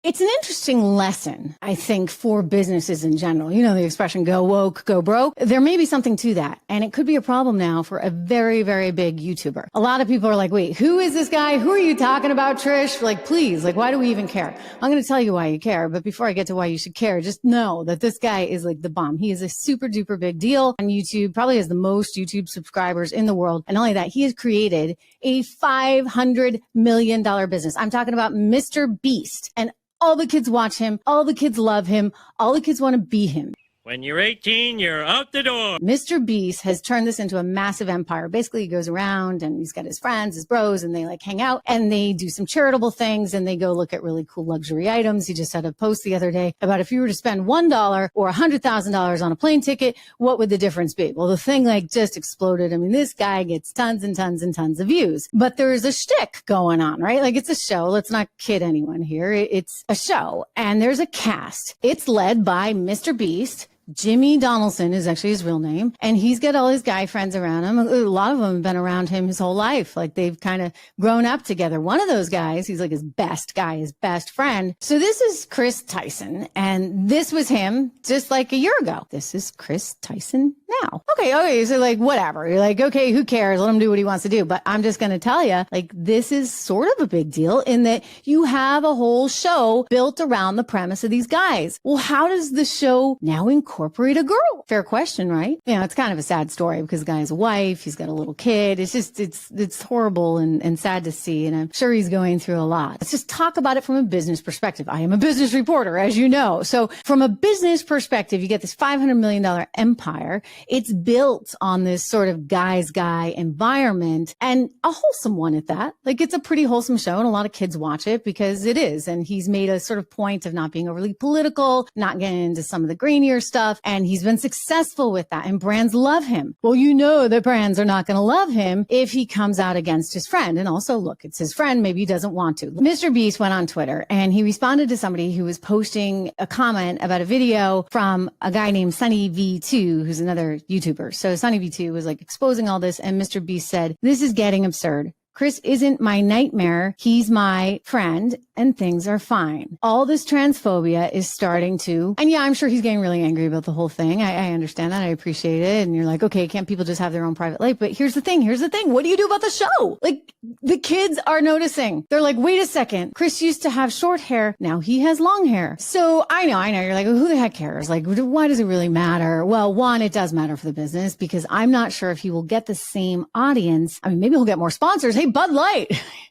It's an interesting lesson, I think, for businesses in general. You know, the expression go woke, go broke. There may be something to that. And it could be a problem now for a very, very big YouTuber. A lot of people are like, wait, who is this guy? Who are you talking about, Trish? Like, please, like, why do we even care? I'm going to tell you why you care. But before I get to why you should care, just know that this guy is like the bomb. He is a super duper big deal on YouTube, probably has the most YouTube subscribers in the world. And not only that, he has created a $500 million business. I'm talking about Mr. Beast. And all the kids watch him. All the kids love him. All the kids want to be him. When you're 18, you're out the door. Mr. Beast has turned this into a massive empire. Basically, he goes around and he's got his friends, his bros, and they like hang out and they do some charitable things and they go look at really cool luxury items. He just had a post the other day about if you were to spend $1 or $100,000 on a plane ticket, what would the difference be? Well, the thing like just exploded. I mean, this guy gets tons and tons and tons of views, but there's a shtick going on, right? Like it's a show. Let's not kid anyone here. It's a show and there's a cast. It's led by Mr. Beast. Jimmy Donaldson is actually his real name. And he's got all his guy friends around him. A lot of them have been around him his whole life. Like they've kind of grown up together. One of those guys, he's like his best guy, his best friend. So this is Chris Tyson. And this was him just like a year ago. This is Chris Tyson now. Okay. So like, whatever. You're like, okay, who cares? Let him do what he wants to do. But I'm just going to tell you, like, this is sort of a big deal in that you have a whole show built around the premise of these guys. Well, how does the show now incorporate a girl? Fair question, right? You know, it's kind of a sad story because the guy has a wife, he's got a little kid. It's just, it's horrible and sad to see. And I'm sure he's going through a lot. Let's just talk about it from a business perspective. I am a business reporter, as you know. So from a business perspective, you get this $500 million empire. It's built on this sort of guy's guy environment and a wholesome one at that. Like it's a pretty wholesome show and a lot of kids watch it because it is. And he's made a sort of point of not being overly political, not getting into some of the grainier stuff. And he's been successful with that and brands love him. Well, you know that brands are not going to love him if he comes out against his friend. And also, look, it's his friend. Maybe he doesn't want to. Mr. Beast went on Twitter and he responded to somebody who was posting a comment about a video from a guy named Sunny V2, who's another YouTuber. So Sunny V2 was like exposing all this. And Mr. Beast said, "This is getting absurd. Chris isn't my nightmare. He's my friend and things are fine. All this transphobia is starting to, and yeah, I'm sure he's getting really angry about the whole thing. I understand that. I appreciate it. And you're like, okay, can't people just have their own private life? But here's the thing. What do you do about the show? Like the kids are noticing. They're like, wait a second. Chris used to have short hair. Now he has long hair. So I know. You're like, well, who the heck cares? Like, why does it really matter? Well, one, it does matter for the business because I'm not sure if he will get the same audience. I mean, maybe he'll get more sponsors. Hey, Bud Light,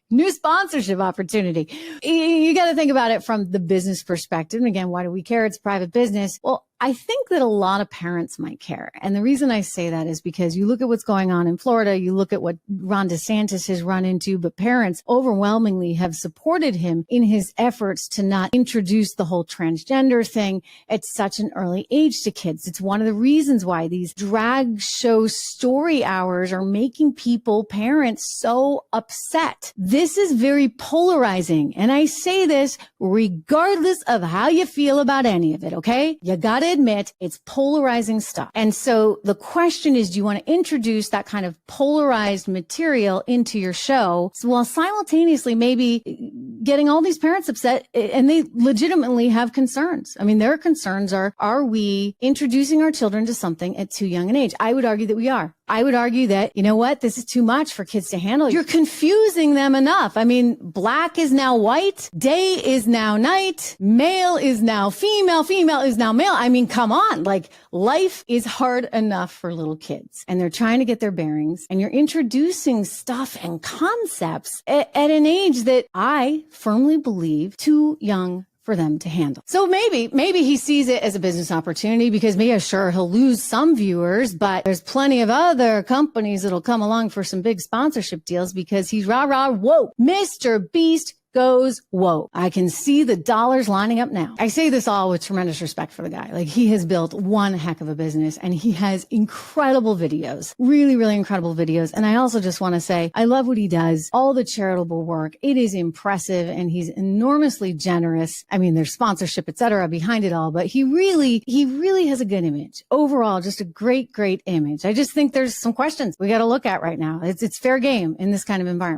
new sponsorship opportunity. You got to think about it from the business perspective. And again, why do we care? It's private business. Well, I think that a lot of parents might care. And the reason I say that is because you look at what's going on in Florida, you look at what Ron DeSantis has run into, but parents overwhelmingly have supported him in his efforts to not introduce the whole transgender thing at such an early age to kids. It's one of the reasons why these drag show story hours are making people, parents, so upset. This is very polarizing. And I say this regardless of how you feel about any of it, okay? You got to admit it's polarizing stuff. And so the question is, do you want to introduce that kind of polarized material into your show while simultaneously maybe getting all these parents upset and they legitimately have concerns? I mean, their concerns are we introducing our children to something at too young an age? I would argue that we are. I would argue that, you know what, this is too much for kids to handle. You're confusing them enough. I mean, black is now white, day is now night, male is now female, female is now male. I mean, come on, like life is hard enough for little kids and they're trying to get their bearings and you're introducing stuff and concepts at an age that I firmly believe too young for them to handle. So maybe he sees it as a business opportunity because sure, he'll lose some viewers, but there's plenty of other companies that'll come along for some big sponsorship deals because he's rah, whoa, Mr. Beast goes, whoa. I can see the dollars lining up now. I say this all with tremendous respect for the guy. Like he has built one heck of a business and he has incredible videos, really, really incredible videos. And I also just want to say, I love what he does, all the charitable work. It is impressive and he's enormously generous. I mean, there's sponsorship, etc., behind it all, but he really has a good image. Overall, just a great, great image. I just think there's some questions we got to look at right now. It's fair game in this kind of environment.